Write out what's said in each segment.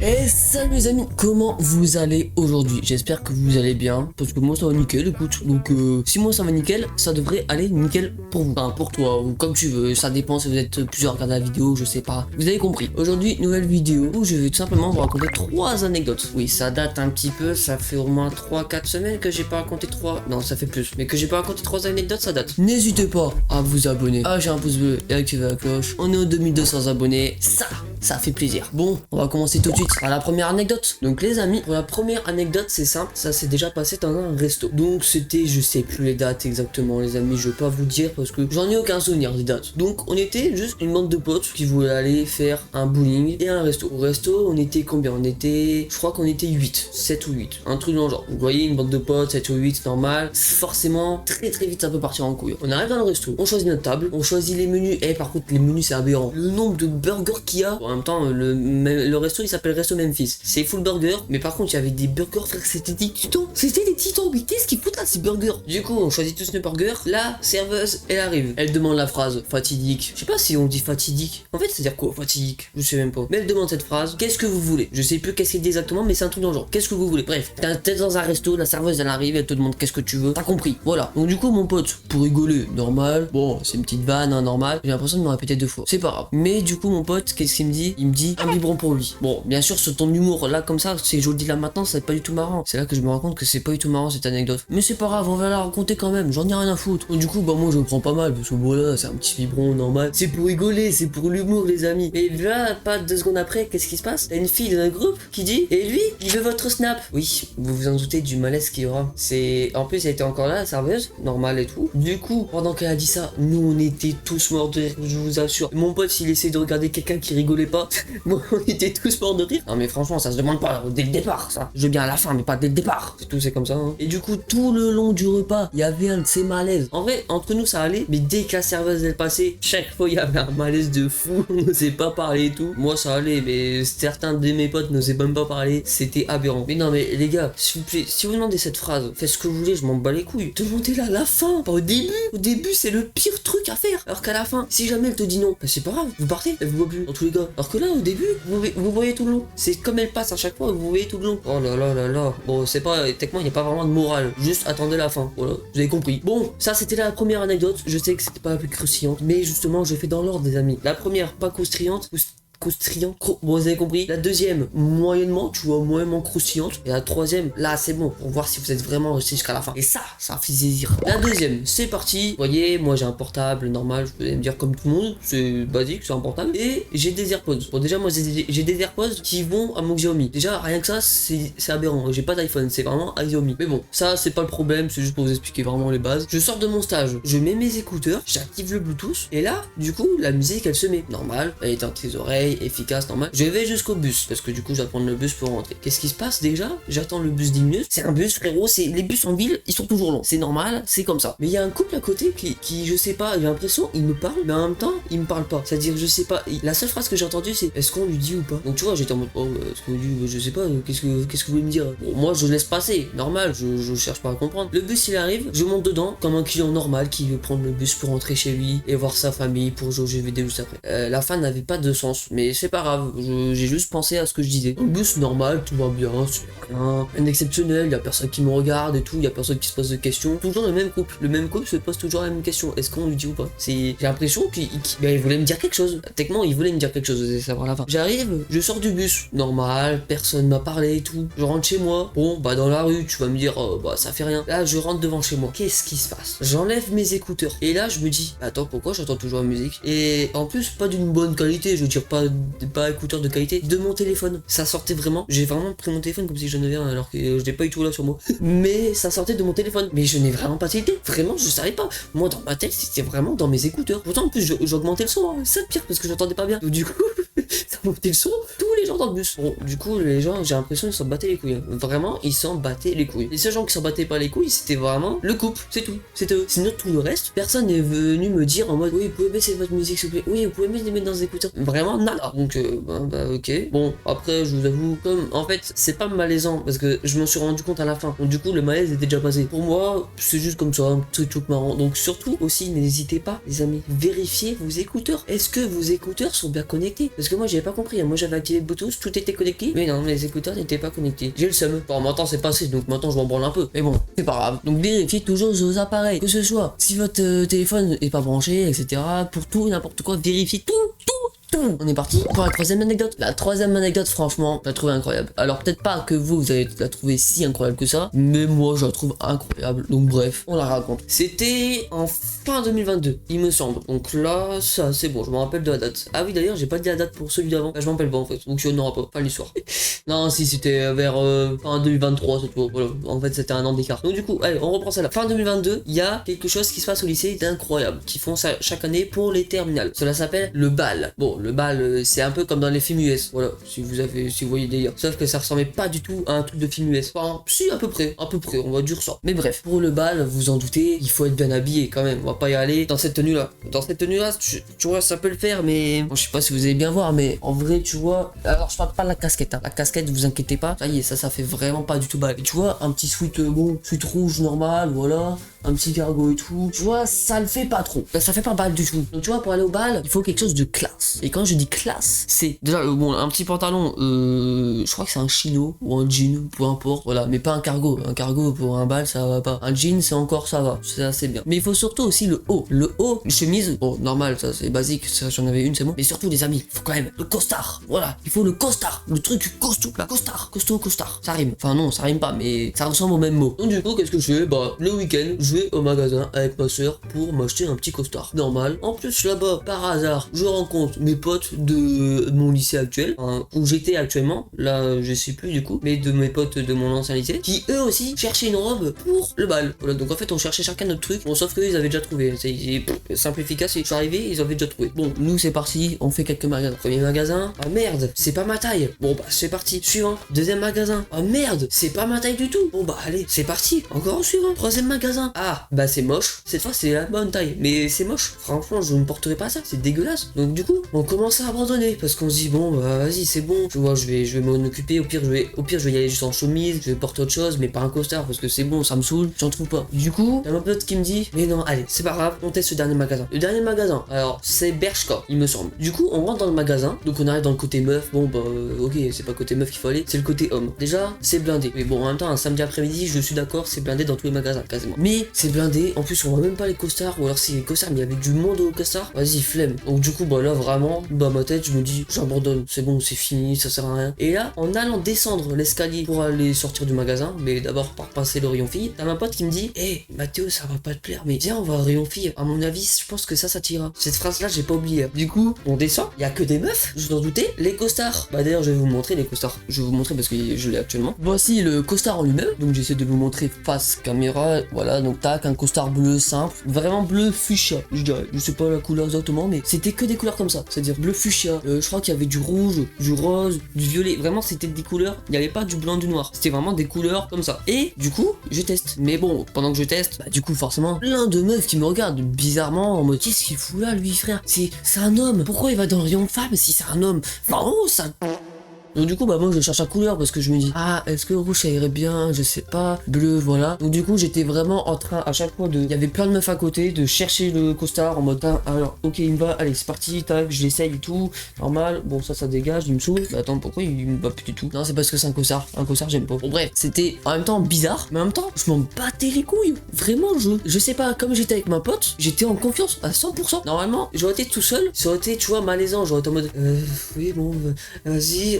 Et salut les amis, comment vous allez aujourd'hui? J'espère que vous allez bien, parce que moi ça va nickel, écoute. Donc si moi ça va nickel, ça devrait aller nickel pour vous. Enfin pour toi, ou comme tu veux, ça dépend si vous êtes plusieurs à regarder la vidéo, je sais pas. Vous avez compris. Aujourd'hui, nouvelle vidéo où je vais tout simplement vous raconter 3 anecdotes. Oui, ça date un petit peu, ça fait au moins 3-4 semaines que j'ai pas raconté 3... Non, ça fait plus, mais que j'ai pas raconté 3 anecdotes, ça date. N'hésitez pas à vous abonner, à lâcher un pouce bleu et activer la cloche. On est aux 2200 abonnés, ça fait plaisir. Bon, on va commencer tout de suite à la première anecdote. Donc les amis, pour la première anecdote, c'est simple, ça s'est déjà passé dans un resto. Donc c'était, je sais plus les dates exactement les amis, je vais pas vous dire parce que j'en ai aucun souvenir des dates. Donc on était juste une bande de potes qui voulaient aller faire un bowling et un resto. Au resto, on était combien? On était, je crois qu'on était 8, 7 ou 8, un truc dans le genre. Vous voyez, une bande de potes, 7 ou 8, normal. Forcément, très vite ça peut partir en couille. On arrive dans le resto, on choisit notre table, on choisit les menus. Et par contre, les menus c'est aberrant. Le nombre de burgers qu'il y a. En même temps, le resto il s'appelle Resto Memphis. C'est full burger, mais par contre il y avait des burgers, frère, c'était des titans. C'était des titans, mais qu'est-ce qu'ils foutent là ces burgers? Du coup on choisit tous nos burgers. La serveuse elle arrive, elle demande la phrase fatidique. Je sais pas si on dit fatidique. En fait c'est à dire quoi fatidique? Je sais même pas. Mais elle demande cette phrase. Qu'est-ce que vous voulez? Je sais plus qu'est-ce qu'elle dit exactement, mais c'est un truc dans le genre. Qu'est-ce que vous voulez? Bref, t'es dans un resto, la serveuse elle arrive, elle te demande qu'est-ce que tu veux. T'as compris? Voilà. Donc du coup mon pote, pour rigoler, normal. Bon, c'est une petite vanne, hein, normal. J'ai l'impression de me répéter 2 fois. C'est pas grave. Mais du coup mon pote, qu'est-ce qu'il me dit? Il me dit un biberon pour lui. Bon, bien sûr, ce ton d'humour là comme ça, c'est je le dis là maintenant, c'est pas du tout marrant. C'est là que je me rends compte que c'est pas du tout marrant cette anecdote. Mais c'est pas grave, on va la raconter quand même. J'en ai rien à foutre. Donc, du coup, bah moi je le prends pas mal parce que voilà, c'est un petit biberon normal. C'est pour rigoler, c'est pour l'humour les amis. Et là, pas 2 secondes après, qu'est-ce qui se passe? T'as une fille dans un groupe qui dit et lui, il veut votre snap. Oui, vous vous en doutez du malaise qu'il y aura. C'est en plus elle était encore là, la serveuse, normal et tout. Du coup, pendant qu'elle a dit ça, nous on était tous morts de rire, je vous assure. Mon pote, s'il essayait de regarder quelqu'un qui rigolait pas, moi on était tous morts de rire. Non mais franchement, ça se demande pas dès le départ, ça. Je veux bien à la fin, mais pas dès le départ. C'est tout, c'est comme ça. Hein. Et du coup, tout le long du repas, il y avait un de ces malaises. En vrai, entre nous ça allait, mais dès que la serveuse elle passait, chaque fois il y avait un malaise de fou. On n'osait pas parler et tout. Moi ça allait, mais certains de mes potes n'osaient même pas parler. C'était aberrant. Mais non mais les gars, s'il vous plaît, si vous demandez cette phrase, faites ce que vous voulez, je m'en bats les couilles. Demandez-la à la fin, pas au début. Au début, c'est le pire truc à faire. Alors qu'à la fin, si jamais elle te dit non, bah c'est pas grave, vous partez, elle vous voit plus. Dans tous les cas. Alors que là, au début, vous voyez tout le long. C'est comme elle passe à chaque fois, vous voyez tout le long. Oh là là là là. Bon, c'est pas, techniquement, il n'y a pas vraiment de morale. Juste attendez la fin. Voilà, vous avez compris. Bon, ça c'était la première anecdote. Je sais que c'était pas la plus croustillante, mais justement, je fais dans l'ordre, des amis. La première, pas croustillante. Bon, vous avez compris. La deuxième, moyennement, tu vois, moyennement croustillante. Et la troisième, là, c'est bon, pour voir si vous êtes vraiment resté jusqu'à la fin. Et ça fait plaisir. La deuxième, c'est parti. Vous voyez, moi j'ai un portable normal, je peux me dire comme tout le monde, c'est basique, c'est un portable. Et j'ai des AirPods. Bon, déjà, moi j'ai des AirPods qui vont à mon Xiaomi. Déjà, rien que ça, c'est aberrant. J'ai pas d'iPhone, c'est vraiment un Xiaomi. Mais bon, ça, c'est pas le problème, c'est juste pour vous expliquer vraiment les bases. Je sors de mon stage, je mets mes écouteurs, j'active le Bluetooth. Et là, du coup, la musique, elle se met. Normal, elle est dans tes oreilles. Efficace, normal. Je vais jusqu'au bus parce que du coup je vais prendre le bus pour rentrer. Qu'est-ce qui se passe déjà? J'attends le bus 10 minutes. C'est un bus, frérot. C'est les bus en ville, ils sont toujours longs. C'est normal, c'est comme ça. Mais il y a un couple à côté qui je sais pas, j'ai l'impression il me parle, mais en même temps il me parle pas. C'est-à-dire je sais pas. La seule phrase que j'ai entendue c'est est-ce qu'on lui dit ou pas? Donc tu vois j'étais en mode oh est-ce qu'on lui dit? Je sais pas. Qu'est-ce que vous voulez me dire? Bon, moi je laisse passer, normal. Je cherche pas à comprendre. Le bus il arrive, je monte dedans comme un client normal qui veut prendre le bus pour rentrer chez lui et voir sa famille pour jouer aux jeux vidéo juste après. La fin n'avait pas de sens, mais c'est pas grave, j'ai juste pensé à ce que je disais. Un bus normal, tout va bien, c'est rien, un exceptionnel, y a personne qui me regarde et tout, y a personne qui se pose de questions. Toujours le même couple se pose toujours la même question. Est-ce qu'on lui dit ou pas? J'ai l'impression qu'il voulait me dire quelque chose. Techniquement, il voulait me dire quelque chose, vous allez savoir à la fin. J'arrive, je sors du bus, normal, personne m'a parlé et tout. Je rentre chez moi. Bon, bah dans la rue, tu vas me dire, bah ça fait rien. Là, je rentre devant chez moi. Qu'est-ce qui se passe? J'enlève mes écouteurs. Et là, je me dis, attends, pourquoi j'entends toujours la musique? Et en plus, pas d'une bonne qualité, je veux dire, pas écouteur de qualité, de mon téléphone. Ça sortait vraiment, j'ai vraiment pris mon téléphone comme si j'en avais un alors que je n'ai pas eu tout là sur moi. Mais ça sortait de mon téléphone. Mais je n'ai vraiment pas tilté. Vraiment, je savais pas. Moi, dans ma tête, c'était vraiment dans mes écouteurs. Pourtant, en plus, j'augmentais le son. Hein. C'est le pire parce que j'entendais pas bien. Donc, du coup, ça montait le son. Tous les gens dans le bus. Bon, du coup, les gens, j'ai l'impression qu'ils s'en battaient les couilles. Hein. Vraiment, ils s'en battaient les couilles. Les seuls gens qui s'en battaient pas les couilles, c'était vraiment le couple. C'est tout. C'était eux. Sinon, tout le reste, personne n'est venu me dire en mode oui, vous pouvez baisser votre musique s'il vous plaît. Oui, vous pouvez les mettre dans des écouteurs. Vraiment, nada. Donc, bah, ok. Bon, après, je vous avoue, comme en fait, c'est pas malaisant parce que je m'en suis rendu compte à la fin. Donc, du coup, le malaise était déjà passé. Pour moi, c'est juste comme ça, un petit truc marrant. Donc, surtout aussi, n'hésitez pas, les amis, vérifiez vos écouteurs. Est-ce que vos écouteurs sont bien connectés? Parce que moi, j'avais pas compris. Moi, j'avais activé Bluetooth, tout était connecté. Mais non, les écouteurs n'étaient pas connectés. J'ai le seum. Bon, maintenant c'est passé, donc maintenant je m'en branle un peu. Mais bon, c'est pas grave. Donc vérifiez toujours vos appareils. Que ce soit si votre téléphone est pas branché, etc. Pour tout et n'importe quoi, vérifiez tout. On est parti pour la troisième anecdote. La troisième anecdote, franchement, je la trouve incroyable. Alors peut-être pas que vous allez la trouver si incroyable que ça, mais moi je la trouve incroyable. Donc bref, on la raconte. C'était en fin 2022, il me semble. Donc là, ça c'est bon, je me rappelle de la date. Ah oui d'ailleurs, j'ai pas dit la date pour celui d'avant. Là, je m'en rappelle pas en fait, donc je n'aurai pas. Fin de l'histoire. Non, si c'était vers fin 2023, c'est tout. Voilà. En fait, c'était un an d'écart. Donc du coup, allez, on reprend ça là. Fin 2022, il y a quelque chose qui se passe au lycée d'incroyable, qui font ça chaque année pour les terminales. Cela s'appelle le bal. Bon, le bal, c'est un peu comme dans les films US. Voilà, si vous voyez le délire. Sauf que ça ressemblait pas du tout à un truc de film US. Enfin, si, à peu près, on va dire ça. Mais bref, pour le bal, vous en doutez, il faut être bien habillé quand même. On va pas y aller dans cette tenue-là. Dans cette tenue-là, tu vois, ça peut le faire, mais bon, je sais pas si vous allez bien voir, mais en vrai, tu vois. Alors, je parle pas de la casquette. Hein. La casquette, vous inquiétez pas. Ça y est, ça fait vraiment pas du tout bal. Et tu vois, un petit sweat, sweat rouge normal, voilà. Un petit cargo et tout. Tu vois, ça le fait pas trop. Ça fait pas bal du tout. Donc, tu vois, pour aller au bal, il faut quelque chose de classe. Et quand je dis classe, c'est déjà bon, un petit pantalon, je crois que c'est un chino ou un jean, peu importe, voilà, mais pas un cargo. Un cargo pour un bal, ça va pas. Un jean, c'est encore ça va, c'est assez bien. Mais il faut surtout aussi le haut. Le haut, une chemise, bon, normal, ça c'est basique, ça j'en avais une, c'est bon. Mais surtout, les amis, il faut quand même le costard. Voilà, il faut le costard, le truc costaud, là, costard, costaud, costard. Ça rime. Enfin non, ça rime pas, mais ça ressemble au même mot. Donc du coup, qu'est-ce que je fais? Bah, le week-end, je vais au magasin avec ma soeur pour m'acheter un petit costard normal. En plus, là-bas, par hasard, je rencontre mes potes de mon lycée actuel, hein, où j'étais actuellement, là je sais plus du coup, mais de mes potes de mon ancien lycée, qui eux aussi cherchaient une robe pour le bal. Voilà, donc en fait on cherchait chacun notre truc, bon sauf qu'eux ils avaient déjà trouvé, c'est simple efficace, et je suis arrivé, ils avaient déjà trouvé. Bon, nous c'est parti, on fait quelques magasins. Premier magasin, ah merde, c'est pas ma taille. Bon bah c'est parti. Suivant, deuxième magasin, ah merde, c'est pas ma taille du tout. Bon bah allez, c'est parti, encore suivant. Troisième magasin, ah bah c'est moche, cette fois c'est la bonne taille, mais c'est moche, franchement je ne porterai pas ça, c'est dégueulasse. Donc du coup, on commence à abandonner, parce qu'on se dit bon bah vas-y c'est bon, tu vois, je vais m'en occuper, au pire je vais y aller juste en chemise, je vais porter autre chose, mais pas un costard, parce que c'est bon, ça me saoule, j'en trouve pas. Du coup, il y a mon pote qui me dit, mais non, allez, c'est pas grave, on teste ce dernier magasin. Le dernier magasin, alors c'est Bershka, il me semble. Du coup, on rentre dans le magasin, donc on arrive dans le côté meuf, bon bah ok, c'est pas côté meuf qu'il faut aller, c'est le côté homme. Déjà, c'est blindé. Mais bon, en même temps, un samedi après-midi, je suis d'accord, c'est blindé dans tous les magasins, quasiment. Mais c'est blindé, en plus on voit même pas les costards, ou alors c'est les costards, mais il y avait du monde au costard, vas-y, flemme. Donc du coup, bah là vraiment, dans ma tête, je me dis, j'abandonne, c'est bon, c'est fini, ça sert à rien. Et là, en allant descendre l'escalier pour aller sortir du magasin, mais d'abord par passer le rayon fille, t'as ma pote qui me dit, hé Mathéo, ça va pas te plaire, mais viens, on va au rayon fille. À mon avis, je pense que ça t'ira. Cette phrase-là, j'ai pas oublié. Du coup, on descend, il y a que des meufs, je t'en doutais, les costards. Bah d'ailleurs, je vais vous montrer les costards. Je vais vous montrer parce que je l'ai actuellement. Voici le costard en lui-même. Donc j'essaie de vous montrer face caméra. Voilà, donc tac, un costard bleu simple, vraiment bleu fuchsia, je dirais. Je sais pas la couleur exactement, mais c'était que des couleurs comme ça, c'est-à-dire bleu fuchsia. Je crois qu'il y avait du rouge, du rose, du violet. Vraiment, c'était des couleurs. Il n'y avait pas du blanc, du noir. C'était vraiment des couleurs comme ça. Et du coup, je teste. Mais bon, pendant que je teste, bah du coup, forcément, plein de meufs qui me regardent bizarrement en mode qu'est-ce qu'il fout là, lui, frère? C'est un homme. Pourquoi il va dans le rayon femme si c'est un homme? Enfin, oh, ça. Donc du coup bah moi je cherche la couleur parce que je me dis ah est-ce que rouge ça irait bien, je sais pas, bleu voilà. Donc du coup j'étais vraiment en train à chaque fois de, il y avait plein de meufs à côté, de chercher le costard en mode ah, alors ok il me va, allez c'est parti, tac je l'essaye et tout, normal, bon ça dégage, il me saoule, mais attends pourquoi il me va plus du tout? Non c'est parce que c'est un costard j'aime pas. Bon bref, c'était en même temps bizarre, mais en même temps je m'en battais les couilles, vraiment je sais pas, comme j'étais avec ma pote, j'étais en confiance à 100%. Normalement j'aurais été tout seul, ça aurait été tu vois malaisant, j'aurais été en mode oui bon vas-y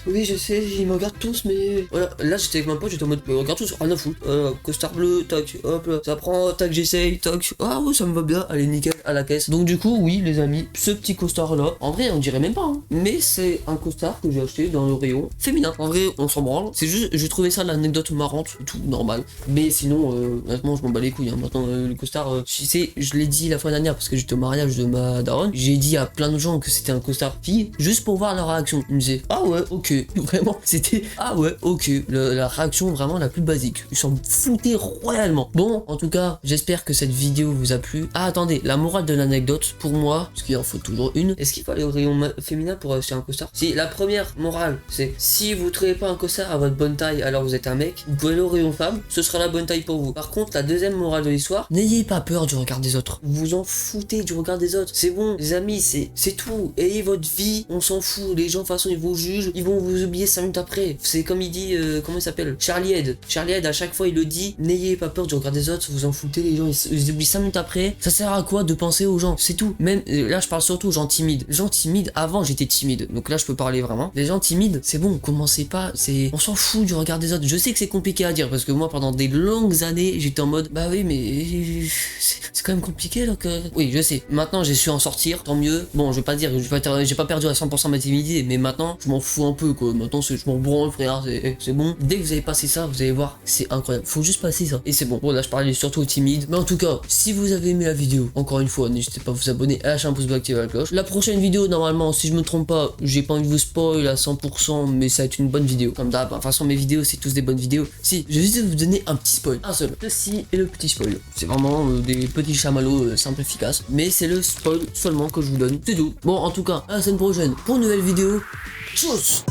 oui je sais, ils me regardent tous mais voilà, là j'étais avec ma pote, j'étais en mode regarde tous, rien à foutre, costard bleu, tac, hop là, ça prend, tac j'essaye, tac, ah ouais ça me va bien, allez nickel, à la caisse. Donc du coup oui les amis, ce petit costard là, en vrai on dirait même pas hein, mais c'est un costard que j'ai acheté dans le rayon féminin. En vrai on s'en branle, c'est juste, j'ai trouvé ça l'anecdote marrante et tout, normal, mais sinon honnêtement je m'en bats les couilles hein. Maintenant le costard, tu sais, je l'ai dit la fois dernière parce que j'étais au mariage de ma daronne, j'ai dit à plein de gens que c'était un costard fille, juste pour voir leur réaction. Ils me disaient ah ouais ok, vraiment c'était ah ouais ok, la réaction vraiment la plus basique, ils s'en foutaient royalement. Bon en tout cas j'espère que cette vidéo vous a plu. Ah attendez, la morale de l'anecdote pour moi, parce qu'il en faut toujours une, est-ce qu'il faut aller au rayon féminin pour acheter un costard? Si la première morale c'est si vous trouvez pas un costard à votre bonne taille alors vous êtes un mec, vous pouvez aller au rayon femme, ce sera la bonne taille pour vous. Par contre la deuxième morale de l'histoire, n'ayez pas peur du regard des autres, vous en foutez du regard des autres, c'est bon les amis, c'est tout, ayez votre vie, on s'en fout, les gens de toute façon personnes ils vous jugent, ils vont vous oublier 5 minutes après. C'est comme il dit, comment il s'appelle, Charlie Head. Charlie Head, à chaque fois il le dit, n'ayez pas peur du regard des autres, vous en foutez, les gens ils oublient 5 minutes après. Ça sert à quoi de penser aux gens? C'est tout. Même là je parle surtout aux gens timides. Les gens timides, avant j'étais timide, donc là je peux parler vraiment. Les gens timides, c'est bon, commencez pas, on s'en fout du regard des autres. Je sais que c'est compliqué à dire parce que moi pendant des longues années j'étais en mode bah oui mais c'est quand même compliqué donc oui je sais. Maintenant j'ai su en sortir, tant mieux. Bon je vais pas dire, j'ai pas perdu à 100% ma timidité, mais maintenant je m'en fous un peu quoi. Maintenant je m'en branle frère, c'est bon. Dès que vous avez passé ça, vous allez voir, c'est incroyable. Faut juste passer ça et c'est bon. Bon là je parlais surtout aux timides, mais en tout cas si vous avez aimé la vidéo, encore une fois n'hésitez pas à vous abonner, à lâcher un pouce bleu, activer la cloche. La prochaine vidéo normalement si je me trompe pas, j'ai pas envie de vous spoil à 100%, mais ça va être une bonne vidéo comme d'hab. De toute façon mes vidéos c'est tous des bonnes vidéos. Si je vais juste vous donner un petit spoil, un seul, ceci est le petit spoil. C'est vraiment des petits chamallows simples efficaces, mais c'est le spoil seulement que je vous donne, c'est tout. Bon en tout cas à la semaine prochaine pour une nouvelle vidéo. Tchuss.